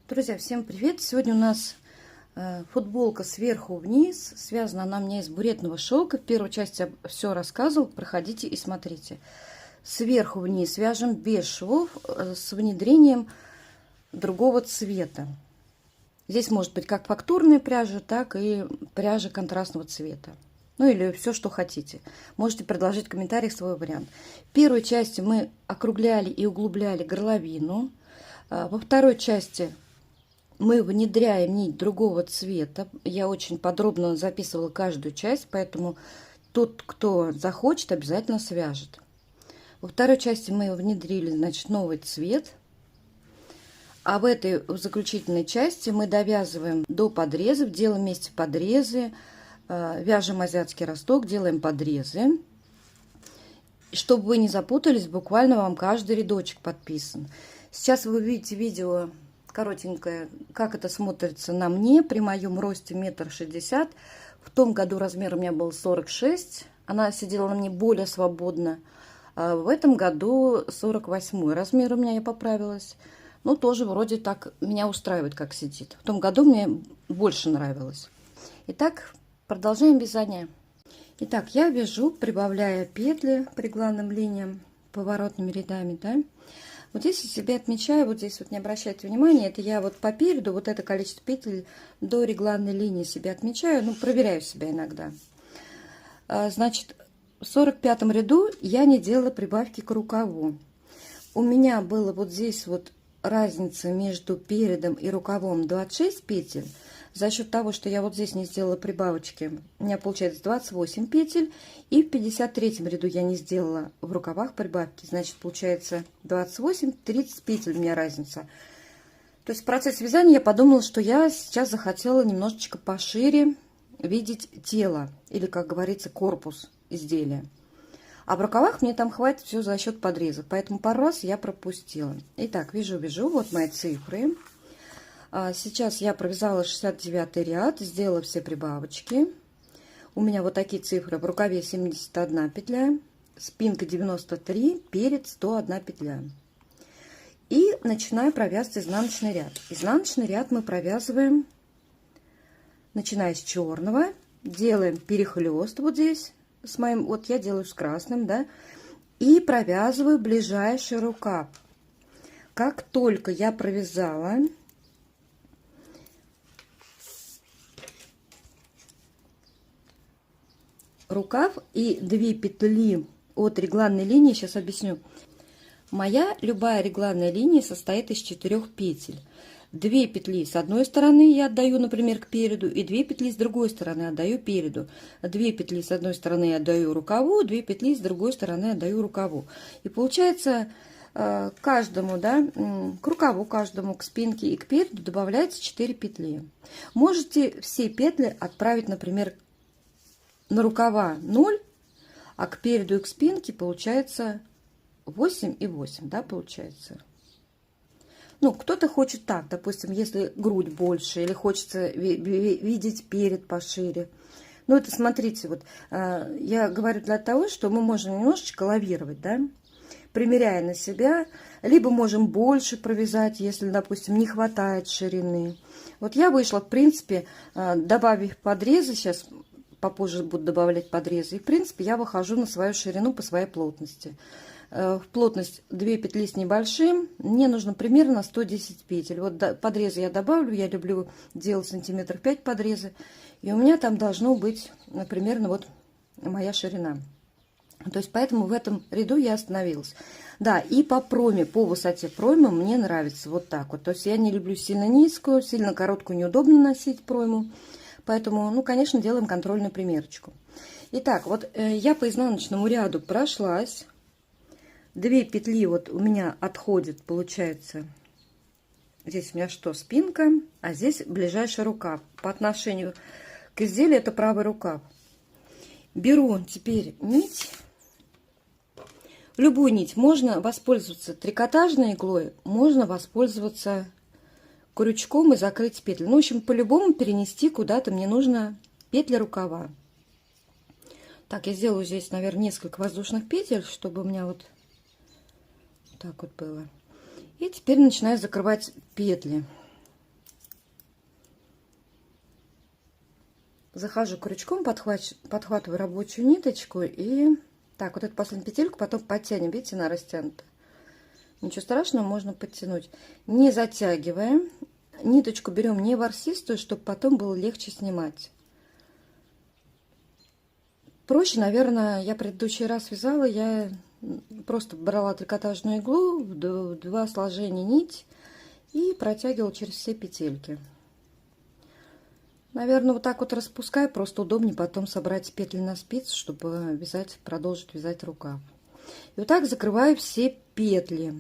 Друзья, всем привет! Сегодня у нас футболка сверху вниз. Связана она у меня из буретного шелка. В первой части я все рассказывал. Проходите и смотрите. Сверху вниз вяжем без швов с внедрением другого цвета. Здесь может быть как фактурная пряжа, так и пряжа контрастного цвета. Ну или все, что хотите. Можете предложить в комментариях свой вариант. В первой части мы округляли и углубляли горловину. Во второй части мы внедряем нить другого цвета. Я очень подробно записывала каждую часть, поэтому тот, кто захочет, обязательно свяжет. Во второй части мы внедрили, значит, новый цвет. А в этой заключительной части мы довязываем до подрезов, делаем вместе подрезы, вяжем азиатский росток, делаем подрезы. Чтобы вы не запутались, буквально вам каждый рядочек подписан. Сейчас вы видите видео коротенькое, как это смотрится на мне при моем росте 1,60 м. В том году размер у меня был 46, она сидела на мне более свободно. А в этом году 48 размер у меня, я поправилась. Ну, тоже вроде так меня устраивает, как сидит. В том году мне больше нравилось. Итак, продолжаем вязание. Итак, я вяжу, прибавляя петли по регланным линиям, поворотными рядами, да. Вот здесь я себе отмечаю, вот здесь вот не обращайте внимания, это я вот по переду, вот это количество петель до регланной линии себе отмечаю, ну, проверяю себя иногда. Значит, в 45 ряду я не делала прибавки к рукаву. У меня было вот здесь вот разница между передом и рукавом 26 петель. За счет того, что я вот здесь не сделала прибавочки, у меня получается 28 петель. И в 53 ряду я не сделала в рукавах прибавки. Значит, получается 28-30 петель у меня разница. То есть в процессе вязания я подумала, что я сейчас захотела немножечко пошире видеть тело. Или, как говорится, корпус изделия. А в рукавах мне там хватит все за счет подреза. Поэтому пару раз я пропустила. Итак, вяжу. Вот мои цифры. Сейчас я провязала 69 ряд, сделала все прибавочки. У меня вот такие цифры. В рукаве 71 петля, спинка 93, перед 101 петля. И начинаю провязывать изнаночный ряд. Изнаночный ряд мы провязываем, начиная с черного, делаем перехлест вот здесь, с моим, вот я делаю с красным, да, и провязываю ближайший рукав. Как только я провязала рукав и 2 петли от регланной линии, сейчас объясню. Моя любая регланная линия состоит из 4 петель. 2 петли с одной стороны я отдаю, например, к переду, и 2 петли с другой стороны отдаю переду. 2 петли с одной стороны я отдаю рукаву, 2 петли с другой стороны отдаю рукаву. И получается, каждому, да, к рукаву каждому, к спинке и к переду добавляется 4 петли. Можете все петли отправить, например, на рукава 0, а к переду и к спинке получается 8 и 8, да, получается. Ну, кто-то хочет так, допустим, если грудь больше, или хочется видеть перед пошире. Ну, это смотрите, вот я говорю для того, что мы можем немножечко лавировать, да, примеряя на себя, либо можем больше провязать, если, допустим, не хватает ширины. Вот я вышла, в принципе, добавив подрезы, сейчас попозже буду добавлять подрезы. И, в принципе, я выхожу на свою ширину по своей плотности. В плотность 2 петли с небольшим. Мне нужно примерно 110 петель. Вот подрезы я добавлю. Я люблю делать сантиметров 5 подрезы. И у меня там должно быть примерно вот моя ширина. То есть, поэтому в этом ряду я остановилась. Да, и по проме, по высоте проймы мне нравится вот так вот. То есть, я не люблю сильно низкую, сильно короткую неудобно носить пройму. Поэтому, ну, конечно, делаем контрольную примерочку. Итак, вот я по изнаночному ряду прошлась. 2 петли вот у меня отходит, получается. Здесь у меня что, спинка, а здесь ближайший рукав. По отношению к изделию это правый рукав. Беру теперь нить. Любую нить. Можно воспользоваться трикотажной иглой, можно воспользоваться крючком и закрыть петли. Ну, в общем, по-любому перенести куда-то мне нужно петли рукава. Так, я сделаю здесь, наверное, несколько воздушных петель, чтобы у меня вот так вот было. И теперь начинаю закрывать петли. Захожу крючком, подхватываю рабочую ниточку и так, вот эту последнюю петельку потом подтянем, видите, она растянута. Ничего страшного, можно подтянуть. Не затягиваем. Ниточку берем не ворсистую, чтобы потом было легче снимать. Проще, наверное, я предыдущий раз вязала, я просто брала трикотажную иглу, в два сложения нить и протягивала через все петельки. Наверное, вот так вот распускаю, просто удобнее потом собрать петли на спицу, чтобы вязать, продолжить вязать рукав. И вот так закрываю все петли.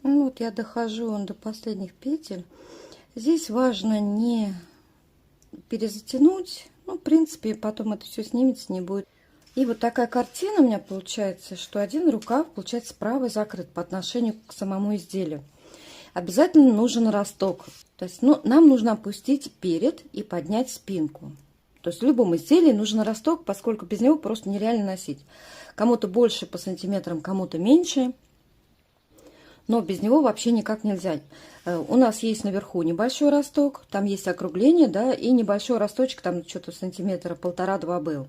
Ну, вот я дохожу до последних петель. Здесь важно не перезатянуть. Ну, в принципе, потом это все снимется, не будет. И вот такая картина у меня получается, что один рукав, получается, правый закрыт по отношению к самому изделию. Обязательно нужен росток. То есть, ну, нам нужно опустить перед и поднять спинку. То есть в любом изделии нужен росток, поскольку без него просто нереально носить. Кому-то больше по сантиметрам, кому-то меньше. Но без него вообще никак нельзя. У нас есть наверху небольшой росток, там есть округление, да, и небольшой росточек, там что-то сантиметра 1,5-2 был.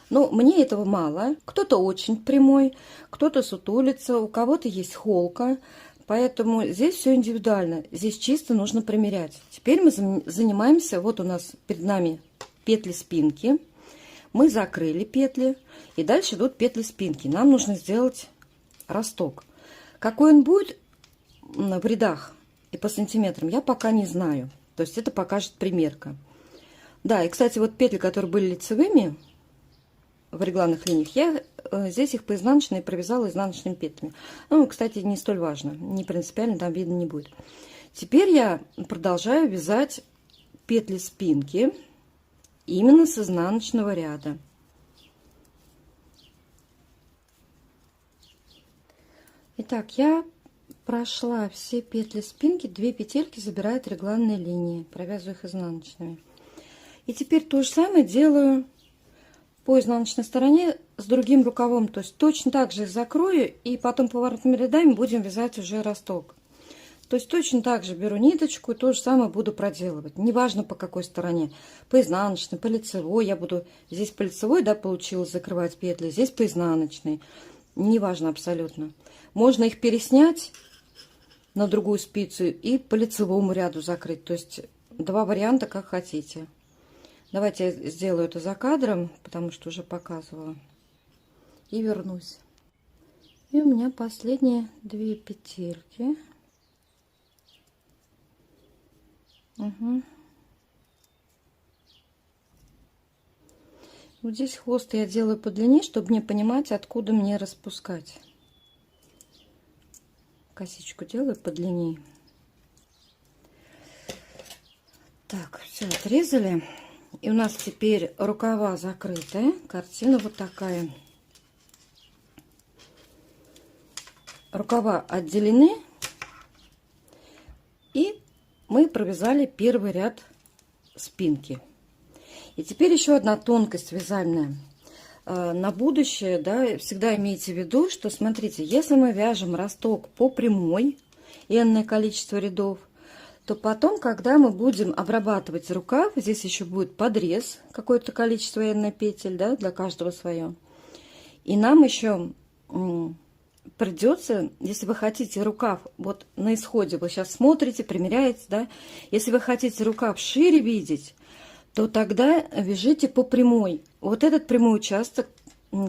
Но мне этого мало. Кто-то очень прямой, кто-то сутулится, у кого-то есть холка. Поэтому здесь все индивидуально. Здесь чисто нужно примерять. Теперь мы занимаемся, вот у нас перед нами петли спинки. Мы закрыли петли, и дальше идут петли спинки. Нам нужно сделать росток. Какой он будет в рядах и по сантиметрам, я пока не знаю. То есть это покажет примерка. Да, и, кстати, вот петли, которые были лицевыми в регланных линиях, я здесь их по изнаночной провязала изнаночными петлями. Ну, кстати, не столь важно, не принципиально, там видно не будет. Теперь я продолжаю вязать петли спинки именно с изнаночного ряда. Итак, я прошла все петли спинки, 2 петельки забирают регланные линии, провязываю их изнаночными. И теперь то же самое делаю по изнаночной стороне с другим рукавом, то есть точно так же их закрою и потом поворотными рядами будем вязать уже росток. То есть точно так же беру ниточку и то же самое буду проделывать, неважно по какой стороне, по изнаночной, по лицевой, я буду здесь по лицевой, да, получилось закрывать петли, здесь по изнаночной, неважно абсолютно. Можно их переснять на другую спицу и по лицевому ряду закрыть. То есть два варианта, как хотите. Давайте я сделаю это за кадром, потому что уже показывала. И вернусь. И у меня последние 2 петельки. Угу. Вот здесь хвост я делаю по длине, чтобы не понимать, откуда мне распускать. Косичку делаю по длине. Так, все отрезали. И у нас теперь рукава закрытые. Картина вот такая. Рукава отделены. И мы провязали первый ряд спинки. И теперь еще одна тонкость вязальная. На будущее, да, всегда имейте в виду, что, смотрите, если мы вяжем росток по прямой, n количество рядов, то потом, когда мы будем обрабатывать рукав, здесь еще будет подрез, какое-то количество n петель, да, для каждого свое. И нам еще придется, если вы хотите рукав, вот на исходе, вы сейчас смотрите, примеряете, да, если вы хотите рукав шире видеть, то тогда вяжите по прямой. Вот этот прямой участок,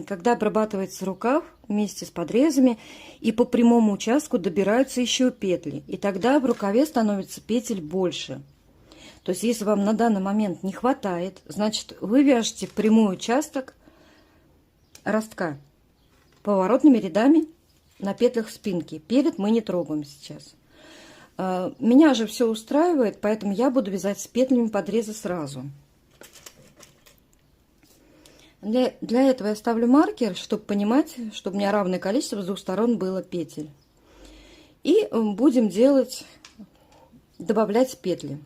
когда обрабатывается рукав вместе с подрезами, и по прямому участку добираются еще петли. И тогда в рукаве становится петель больше. То есть, если вам на данный момент не хватает, значит, вы вяжете прямой участок ростка поворотными рядами на петлях спинки. Перед мы не трогаем сейчас. Меня же все устраивает, поэтому я буду вязать с петлями подреза сразу. Для этого я ставлю маркер, чтобы понимать, чтобы у меня равное количество с двух сторон было петель. И будем добавлять петли.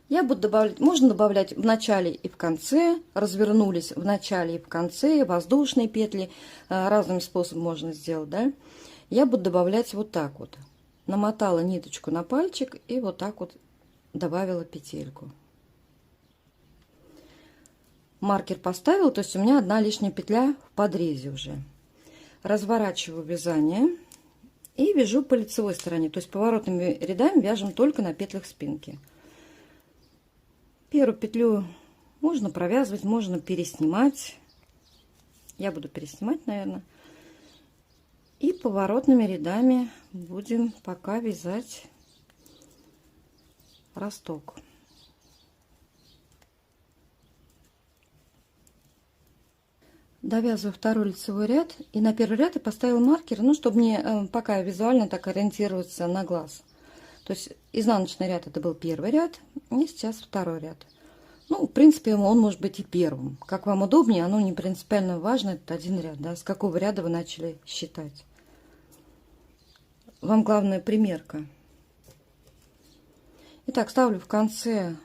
Я буду добавлять, можно добавлять в начале и в конце, развернулись в начале и в конце, воздушные петли, разными способами можно сделать, да. Я буду добавлять вот так вот. Намотала ниточку на пальчик и вот так вот добавила петельку. маркер поставила, то есть у меня одна лишняя петля в подрезе уже. Разворачиваю вязание и вяжу по лицевой стороне, то есть поворотными рядами вяжем только на петлях спинки. Первую петлю можно провязывать, можно переснимать. Я буду переснимать, наверное. И поворотными рядами будем пока вязать росток. Довязываю второй лицевой ряд, и на первый ряд я поставила маркер, ну, чтобы мне пока визуально так ориентироваться на глаз. То есть изнаночный ряд это был первый ряд, и сейчас второй ряд. Ну, в принципе, он может быть и первым. Как вам удобнее, оно не принципиально важно, это один ряд, да, с какого ряда вы начали считать. Вам главное примерка. Итак, ставлю в конце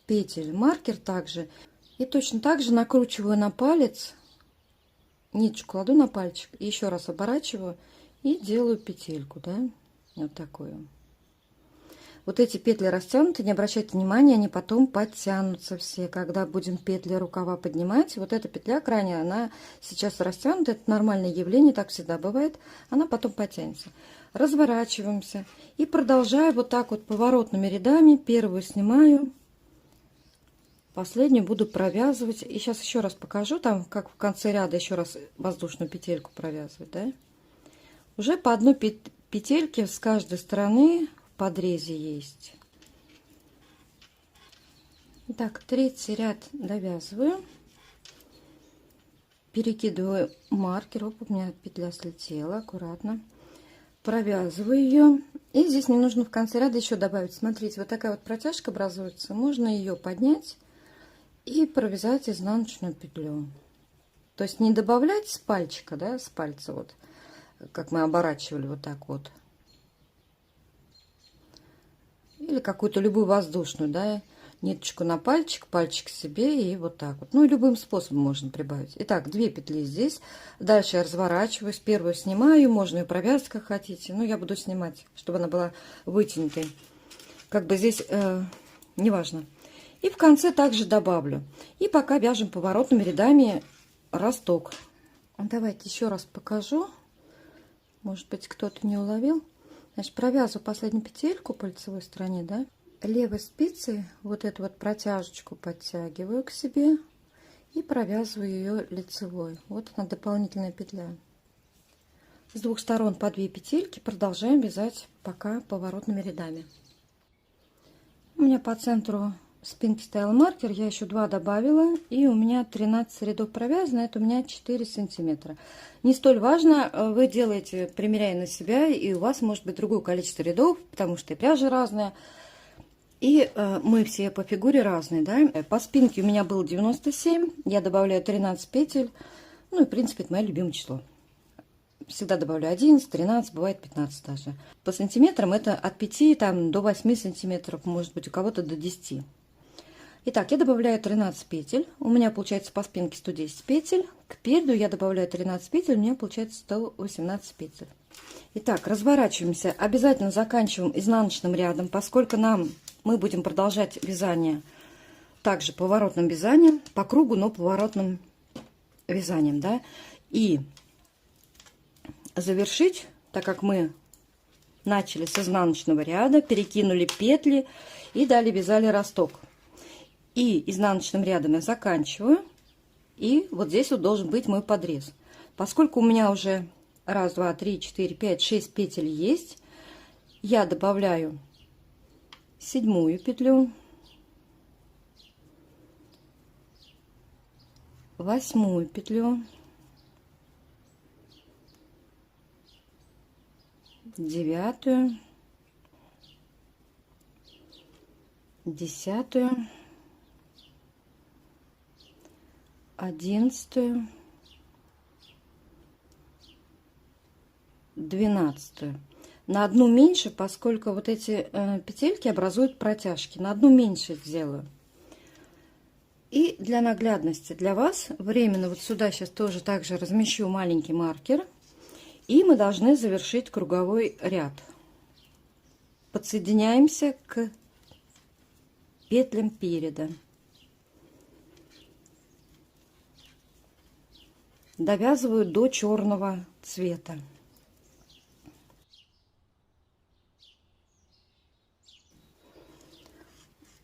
петель маркер также, и точно так же накручиваю на палец. Ниточку кладу на пальчик, и еще раз оборачиваю и делаю петельку, да, вот такую. Вот эти петли растянуты, не обращайте внимания, они потом подтянутся все, когда будем петли рукава поднимать. Вот эта петля крайняя, она сейчас растянута, это нормальное явление, так всегда бывает, она потом подтянется. Разворачиваемся и продолжаю вот так вот поворотными рядами. Первую снимаю. Последнюю буду провязывать. И сейчас еще раз покажу, там как в конце ряда еще раз воздушную петельку провязывать, да? Уже по одной петельке с каждой стороны в подрезе есть. Так, третий ряд довязываю. Перекидываю маркер. Оп, у меня петля слетела, аккуратно. Провязываю ее. И здесь мне нужно в конце ряда еще добавить. Смотрите, вот такая вот протяжка образуется. Можно ее поднять и провязать изнаночную петлю. То есть не добавлять с пальчика, да, с пальца, вот как мы оборачивали, вот так вот. Или какую-то любую воздушную, да, ниточку на пальчик, пальчик себе и вот так вот. Ну и любым способом можно прибавить. Итак, 2 петли здесь. Дальше я разворачиваюсь, первую снимаю, можно ее провязать как хотите. Но я буду снимать, чтобы она была вытянутой. Как бы здесь неважно. И в конце также добавлю. И пока вяжем поворотными рядами росток. Давайте еще раз покажу. Может быть, кто-то не уловил. Значит, провязываю последнюю петельку по лицевой стороне, да. Левой спицей вот эту вот протяжечку подтягиваю к себе и провязываю ее лицевой. Вот она, дополнительная петля. С двух сторон по 2 петельки. Продолжаем вязать пока поворотными рядами. У меня по центру спинки стоял маркер, я еще 2 добавила, и у меня 13 рядов провязано, это у меня 4 сантиметра. Не столь важно, вы делаете, примеряя на себя, и у вас может быть другое количество рядов, потому что и пряжа разная, и мы все по фигуре разные, да. По спинке у меня было 97, я добавляю 13 петель, ну и в принципе это мое любимое число. Всегда добавляю 11, 13, бывает 15 даже. По сантиметрам это от 5 там, до 8 сантиметров, может быть у кого-то до 10. Итак, я добавляю 13 петель. У меня получается по спинке 110 петель. К переду я добавляю 13 петель. У меня получается 118 петель. Итак, разворачиваемся. Обязательно заканчиваем изнаночным рядом, поскольку мы будем продолжать вязание также поворотным вязанием. По кругу, но поворотным вязанием. Да? И завершить, так как мы начали с изнаночного ряда, перекинули петли и далее вязали росток. И изнаночным рядом я заканчиваю. И вот здесь вот должен быть мой подрез. Поскольку у меня уже 1, 2, 3, 4, 5, 6 петель есть, я добавляю 7-ю петлю, 8-ю петлю, 9-ю, 10-ю, 11-ю, 12-ю. На одну меньше, поскольку вот эти петельки образуют протяжки. На одну меньше сделаю. И для наглядности для вас временно вот сюда сейчас тоже также размещу маленький маркер. И мы должны завершить круговой ряд. Подсоединяемся к петлям переда. довязываю до черного цвета.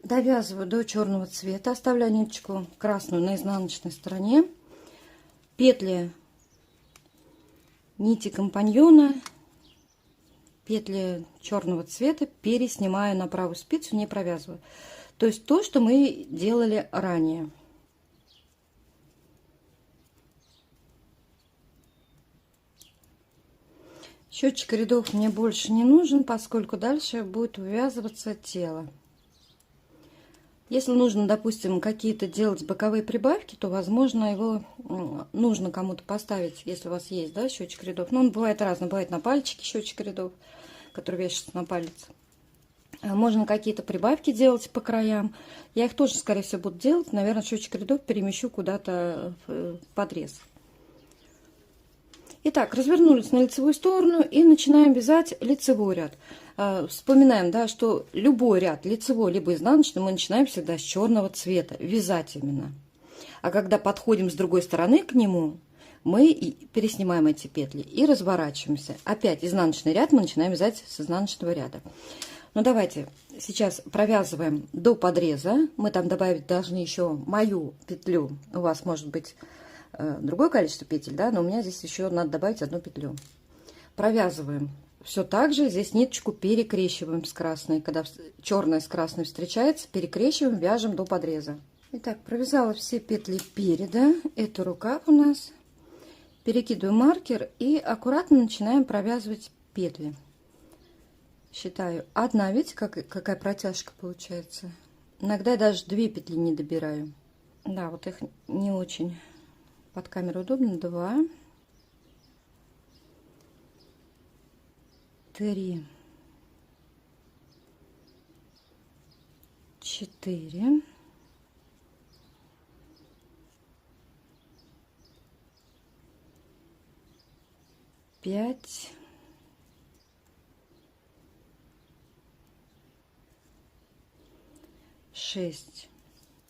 Довязываю до черного цвета, оставляю ниточку красную на изнаночной стороне, петли нити компаньона, петли черного цвета переснимаю на правую спицу, не провязываю. То есть то, что мы делали ранее. Счетчик рядов мне больше не нужен, поскольку дальше будет вывязываться тело. Если нужно, допустим, какие-то делать боковые прибавки, то, возможно, его нужно кому-то поставить, если у вас есть, да, счетчик рядов. Но он бывает разный, бывает на пальчике счетчик рядов, который вешается на палец. Можно какие-то прибавки делать по краям. Я их тоже, скорее всего, буду делать. Наверное, счетчик рядов перемещу куда-то в подрез. Итак, развернулись на лицевую сторону и начинаем вязать лицевой ряд. Вспоминаем, да, что любой ряд, лицевой либо изнаночный, мы начинаем всегда с черного цвета, вязать именно. А когда подходим с другой стороны к нему, мы переснимаем эти петли и разворачиваемся. Опять изнаночный ряд мы начинаем вязать с изнаночного ряда. Ну давайте сейчас провязываем до подреза. Мы там добавить должны еще мою петлю. У вас может быть другое количество петель, да, но у меня здесь еще надо добавить одну петлю. Провязываем все так же, здесь ниточку перекрещиваем с красной, когда черная с красной встречается, перекрещиваем, вяжем до подреза. Итак, провязала все петли переда, это рукав у нас, перекидываю маркер и аккуратно начинаем провязывать петли. Считаю, одна, видите, какая протяжка получается. Иногда я даже 2 петли не добираю. Да, вот их не очень под камеру удобно. 2, 3, 4, 5, 6.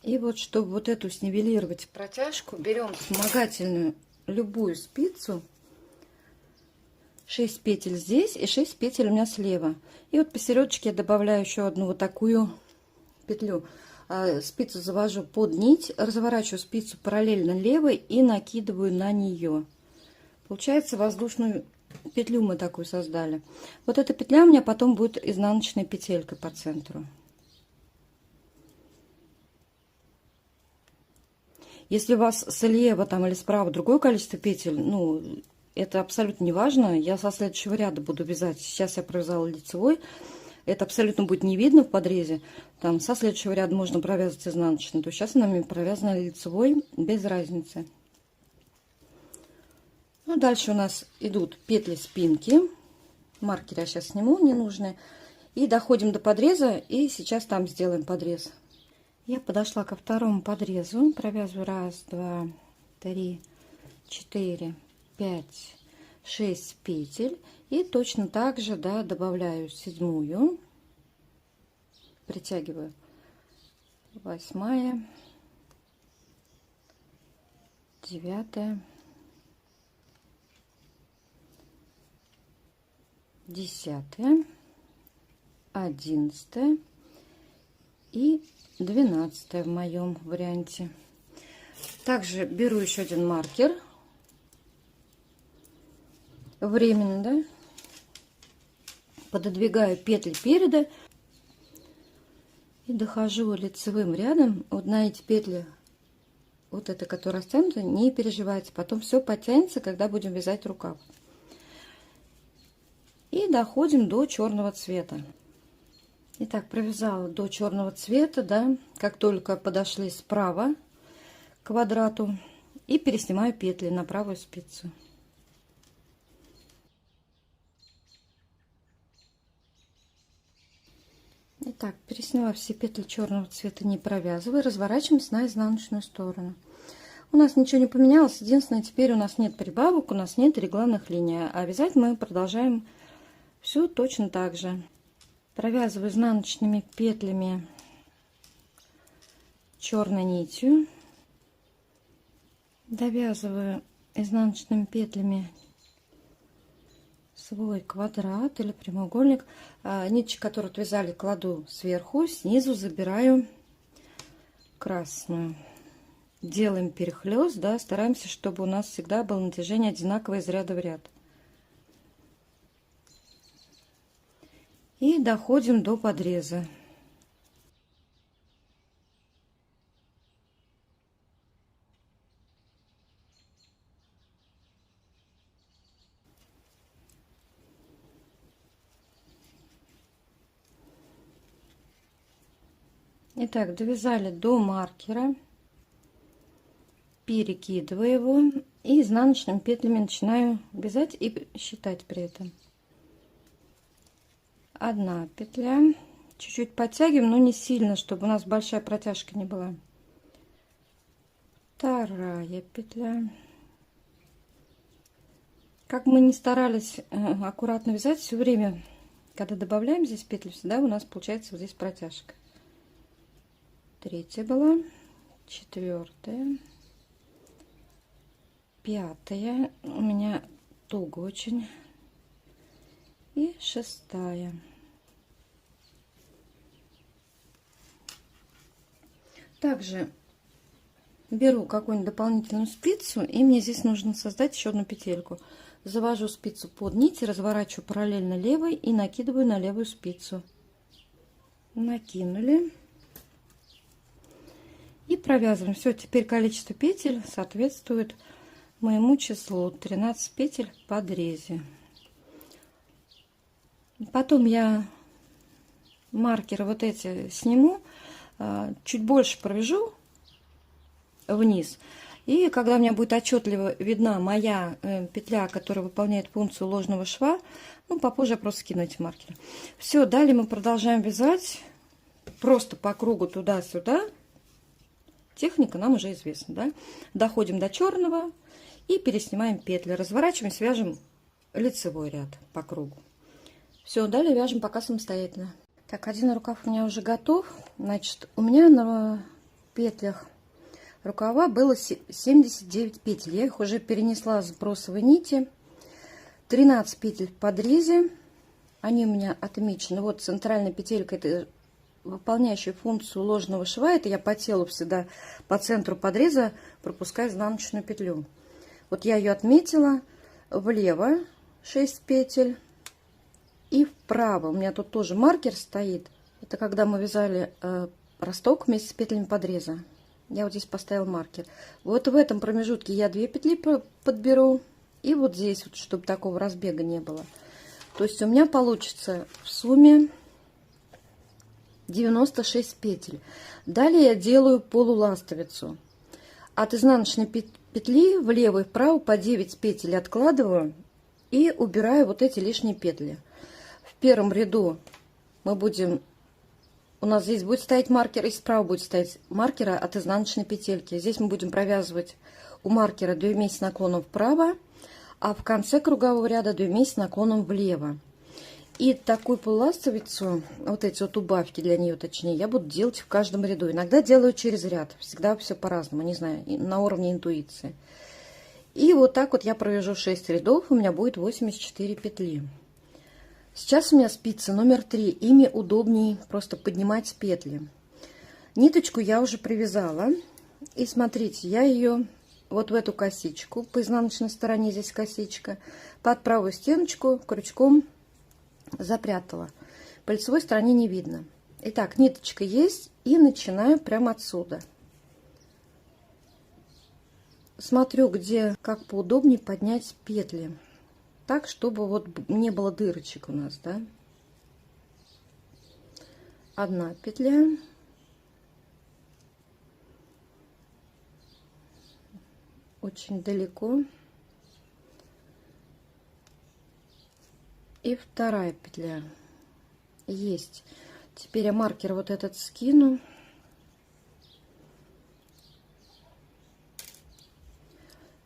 И вот, чтобы вот эту снивелировать протяжку, берем вспомогательную любую спицу, 6 петель здесь и 6 петель у меня слева. И вот посередочке я добавляю еще одну вот такую петлю. Спицу завожу под нить, разворачиваю спицу параллельно левой и накидываю на нее. Получается, воздушную петлю мы такую создали. Вот эта петля у меня потом будет изнаночной петелькой по центру. Если у вас слева там или справа другое количество петель, ну, это абсолютно не важно. Я со следующего ряда буду вязать. Сейчас я провязала лицевой. Это абсолютно будет не видно в подрезе. Там со следующего ряда можно провязать изнаночный. То сейчас нами провязана лицевой, без разницы. Ну, дальше у нас идут петли спинки. Маркер я сейчас сниму, ненужные. И доходим до подреза. И сейчас там сделаем подрез. Я подошла ко второму подрезу, провязываю 1, 2, 3, 4, 5, 6 петель и точно так же, да, добавляю 7-ю, притягиваю 8, 9, 10, 11 и 12 в моем варианте. Также беру еще один маркер, временно, да, пододвигаю петли переда и дохожу лицевым рядом. Вот на эти петли, вот это, которая растянута, не переживайте, потом все подтянется, когда будем вязать рукав. И доходим до черного цвета. Итак, провязала до черного цвета, да, как только подошли справа к квадрату, и переснимаю петли на правую спицу. Итак, пересняла все петли черного цвета, не провязывая, разворачиваемся на изнаночную сторону. У нас ничего не поменялось, единственное, теперь у нас нет прибавок, у нас нет регланных линий, а вязать мы продолжаем все точно так же. Провязываю изнаночными петлями черной нитью, довязываю изнаночными петлями свой квадрат или прямоугольник. Ниточку, которую отвязали, кладу сверху, снизу забираю красную. Делаем перехлест, да, стараемся, чтобы у нас всегда было натяжение одинаковое из ряда в ряд. И доходим до подреза. Итак, довязали до маркера, перекидываю его и изнаночными петлями начинаю вязать и считать при этом. Одна петля, чуть-чуть подтягиваем, но не сильно, чтобы у нас большая протяжка не была. Вторая петля. Как мы не старались аккуратно вязать, все время, когда добавляем здесь петли, всегда у нас получается вот здесь протяжка. Третья была, четвертая, пятая, у меня туго очень, и шестая. Также беру какую-нибудь дополнительную спицу, и мне здесь нужно создать еще одну петельку. Завожу спицу под нить, разворачиваю параллельно левой и накидываю на левую спицу. Накинули. И провязываем. Все, теперь количество петель соответствует моему числу. 13 петель в подрезе. Потом я маркеры вот эти сниму, чуть больше провяжу вниз. И когда у меня будет отчетливо видна моя петля, которая выполняет функцию ложного шва, ну, попозже я просто скину эти маркеры. Все, далее мы продолжаем вязать просто по кругу туда-сюда. Техника нам уже известна, да? Доходим до черного и переснимаем петли. Разворачиваем, свяжем лицевой ряд по кругу. Все, далее вяжем пока самостоятельно. Так, один рукав у меня уже готов. Значит, у меня на петлях рукава было 79 петель. Я их уже перенесла с бросовой нити. 13 петель в подрезе. Они у меня отмечены. Вот центральная петелька, это выполняющая функцию ложного шва. Это я по телу всегда по центру подреза пропускаю изнаночную петлю. Вот я ее отметила. Влево 6 петель. И вправо. У меня тут тоже маркер стоит. Это когда мы вязали росток вместе с петлями подреза. Я вот здесь поставила маркер. Вот в этом промежутке я 2 петли подберу. И вот здесь, вот, чтобы такого разбега не было. То есть у меня получится в сумме 96 петель. Далее я делаю полуластовицу. От изнаночной петли влево и вправо по 9 петель откладываю и убираю вот эти лишние петли. В первом ряду мы будем, у нас здесь будет стоять маркер, и справа будет стоять маркера от изнаночной петельки. Здесь мы будем провязывать у маркера 2 вместе наклоном вправо, а в конце кругового ряда 2 вместе наклоном влево. И такую полуластовицу, вот эти вот убавки для нее, точнее, я буду делать в каждом ряду. Иногда делаю через ряд, всегда все по-разному, не знаю, на уровне интуиции. И вот так вот я провяжу 6 рядов, у меня будет 84 петли. Сейчас у меня спица номер 3, ими удобнее просто поднимать петли. Ниточку я уже привязала, и смотрите, я ее вот в эту косичку, по изнаночной стороне здесь косичка, под правую стеночку крючком запрятала. По лицевой стороне не видно. Итак, ниточка есть, и начинаю прямо отсюда. Смотрю, где как поудобнее поднять петли, так, чтобы вот не было дырочек у нас, да. Одна петля. Очень далеко. И вторая петля есть. Теперь я маркер вот этот скину.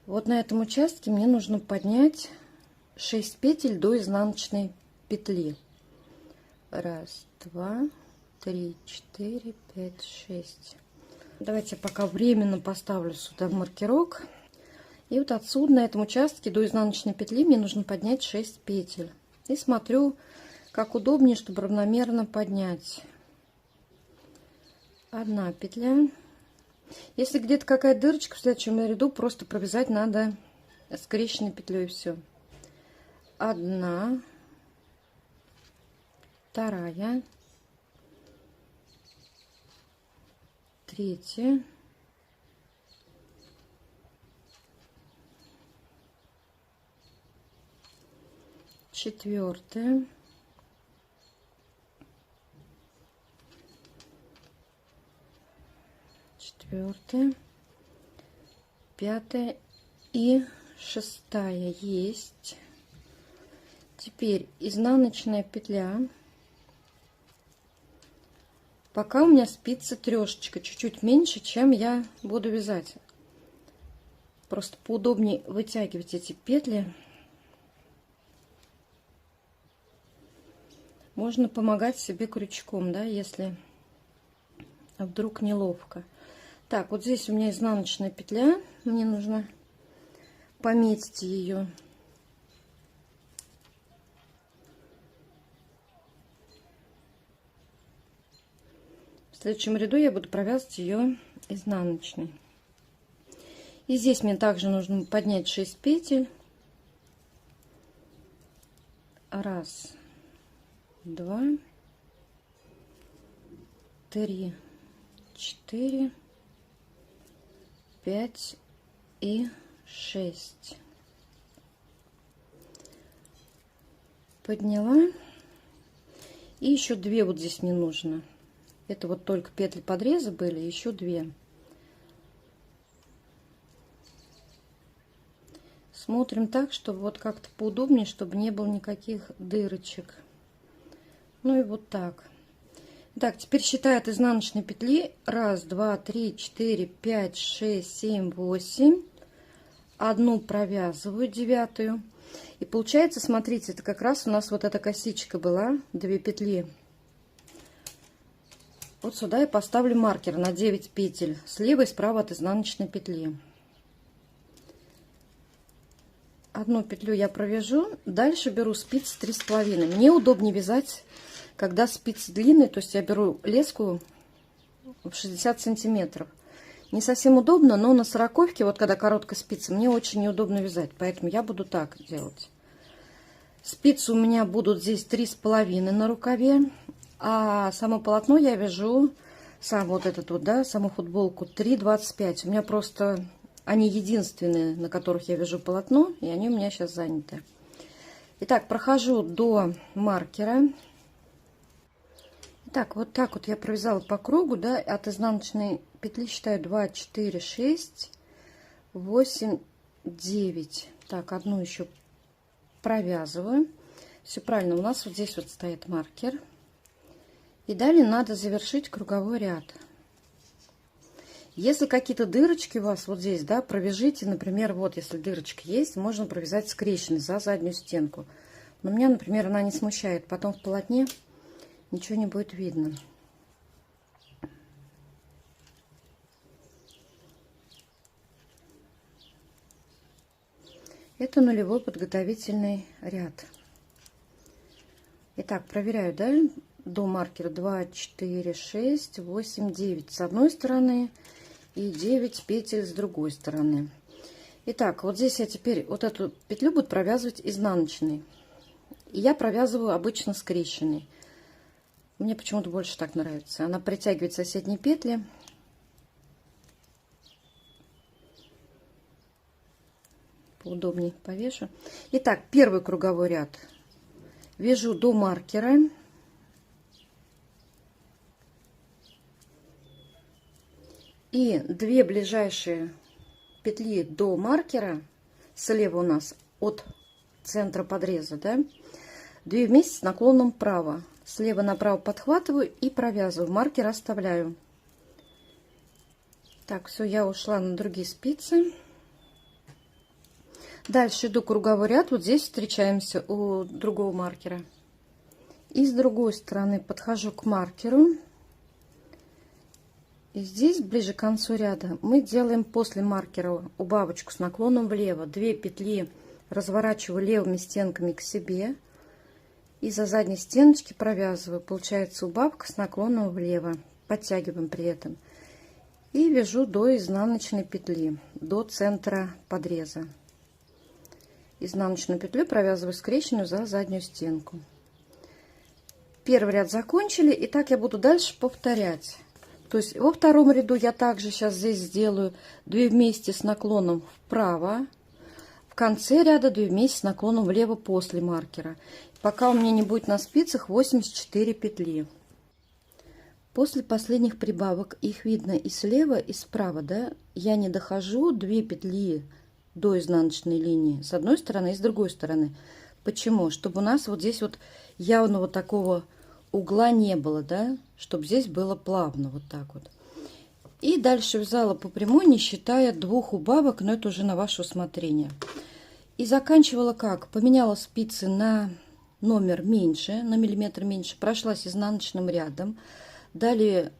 Вот на этом участке мне нужно поднять 6 петель до изнаночной петли. 1, 2, 3, 4, 5, 6. Давайте я пока временно поставлю сюда маркерок. И вот отсюда, на этом участке, до изнаночной петли мне нужно поднять 6 петель. И смотрю, как удобнее, чтобы равномерно поднять. 1 петля. Если где-то какая дырочка в следующем ряду, просто провязать надо скрещенной петлей, и все. 1, 2, 3, 4, 5 и 6 есть. Теперь изнаночная петля. Пока у меня спица трешечка, чуть-чуть меньше, чем я буду вязать. Просто поудобнее вытягивать эти петли. Можно помогать себе крючком, да, если вдруг неловко. Так, вот здесь у меня изнаночная петля. Мне нужно пометить ее. В следующем ряду я буду провязывать ее изнаночной. И здесь мне также нужно поднять 6 петель. 1, 2, 3, 4, 5 и 6. Подняла. И еще 2 вот здесь мне нужно. Это вот только петли подреза были, еще 2. Смотрим так, чтобы вот как-то поудобнее, чтобы не было никаких дырочек. Ну и вот так. Так, теперь считаю от изнаночной петли. 1, 2, 3, 4, 5, 6, 7, 8. Одну провязываю, 9. И получается, смотрите, это как раз у нас вот эта косичка была, 2 петли. Вот сюда я поставлю маркер на 9 петель, слева и справа от изнаночной петли. Одну петлю я провяжу, дальше беру спицы 3,5. Мне удобнее вязать, когда спицы длинные, то есть я беру леску в 60 сантиметров. Не совсем удобно, но на 40-ке, вот когда короткая спица, мне очень неудобно вязать, поэтому я буду так делать. Спицы у меня будут здесь 3,5 на рукаве, а само полотно я вяжу, сам вот этот вот, да, саму футболку 3,25. У меня просто они единственные, на которых я вяжу полотно, и они у меня сейчас заняты. Итак, прохожу до маркера. Так, вот так вот я провязала по кругу, да, от изнаночной петли считаю 2, 4, 6, 8, 9. Так, одну еще провязываю. Все правильно, у нас вот здесь вот стоит маркер. И далее надо завершить круговой ряд. Если какие-то дырочки у вас вот здесь, да, провяжите, например, вот если дырочка есть, можно провязать скрещенной за заднюю стенку. Но меня, например, она не смущает. Потом в полотне ничего не будет видно. Это нулевой подготовительный ряд. Итак, проверяю, да, до маркера 2, 4, 6, 8, 9 с одной стороны и 9 петель с другой стороны. Итак, вот здесь я теперь вот эту петлю буду провязывать изнаночной. И я провязываю обычно скрещенной. Мне почему-то больше так нравится. Она притягивает соседние петли. Поудобнее повешу. Итак, первый круговой ряд вяжу до маркера. И 2 ближайшие петли до маркера, слева у нас от центра подреза, да, 2 вместе с наклоном вправо. Слева направо подхватываю и провязываю. Маркер оставляю. Так, все, я ушла на другие спицы. Дальше иду круговой ряд. Вот здесь встречаемся у другого маркера. И с другой стороны подхожу к маркеру. И здесь, ближе к концу ряда, мы делаем после маркера убавочку с наклоном влево. 2 петли разворачиваю левыми стенками к себе. И за задней стеночки провязываю. Получается убавка с наклоном влево. Подтягиваем при этом. И вяжу до изнаночной петли, до центра подреза. Изнаночную петлю провязываю скрещенную за заднюю стенку. Первый ряд закончили, и так я буду дальше повторять. То есть во втором ряду я также сейчас здесь сделаю 2 вместе с наклоном вправо. В конце ряда 2 вместе с наклоном влево после маркера. Пока у меня не будет на спицах 84 петли. После последних прибавок, их видно и слева, и справа, да, я не дохожу 2 петли до изнаночной линии с одной стороны и с другой стороны. Почему? Чтобы у нас вот здесь вот явного такого угла не было, да, чтобы здесь было плавно вот так вот. И дальше вязала по прямой, не считая 2 убавок, но это уже на ваше усмотрение. И заканчивала как? Поменяла спицы на номер меньше, на миллиметр меньше, прошлась изнаночным рядом, далее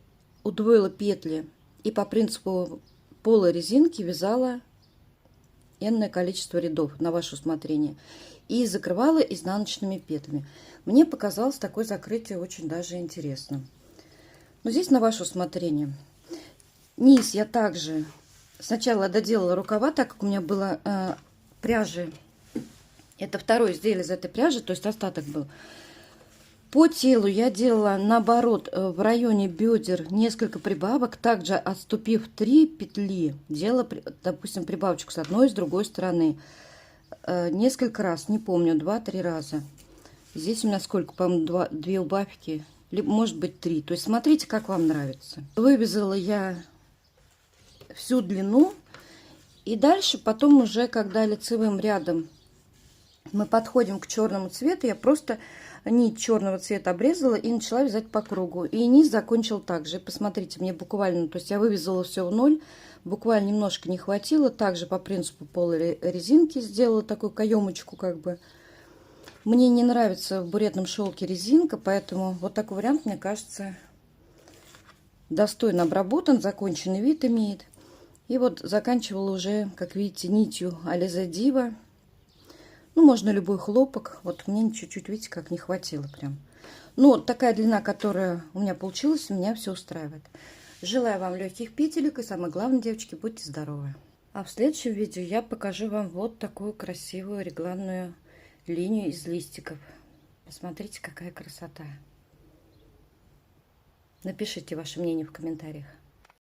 удвоила петли и по принципу полой резинки вязала энное количество рядов на ваше усмотрение и закрывала изнаночными петлями. Мне показалось такое закрытие очень даже интересным. Но здесь на ваше усмотрение. Низ я также сначала доделала рукава, так как у меня было пряжи. Это второе изделие из этой пряжи, то есть остаток был. По телу я делала наоборот в районе бедер несколько прибавок, также отступив 3 петли, делала, допустим, прибавочку с одной и с другой стороны. Несколько раз, не помню, 2-3 раза. Здесь у меня сколько, по-моему, 2 убавки, либо, может быть, 3. То есть смотрите, как вам нравится. Вывязала я всю длину. И дальше потом уже, когда лицевым рядом мы подходим к черному цвету, я просто нить черного цвета обрезала и начала вязать по кругу. И низ закончил также. Посмотрите, мне буквально, то есть я вывязала все в ноль, буквально немножко не хватило. Также по принципу полой резинки сделала такую каемочку как бы. Мне не нравится в буретном шелке резинка, поэтому вот такой вариант, мне кажется, достойно обработан, законченный вид имеет. И вот заканчивала уже, как видите, нитью Ализе Дива. Ну, можно любой хлопок. Вот мне чуть-чуть, видите, как не хватило прям. Ну, вот такая длина, которая у меня получилась, меня все устраивает. Желаю вам легких петелек и самое главное, девочки, будьте здоровы. А в следующем видео я покажу вам вот такую красивую регланную линию из листиков. Посмотрите, какая красота. Напишите ваше мнение в комментариях.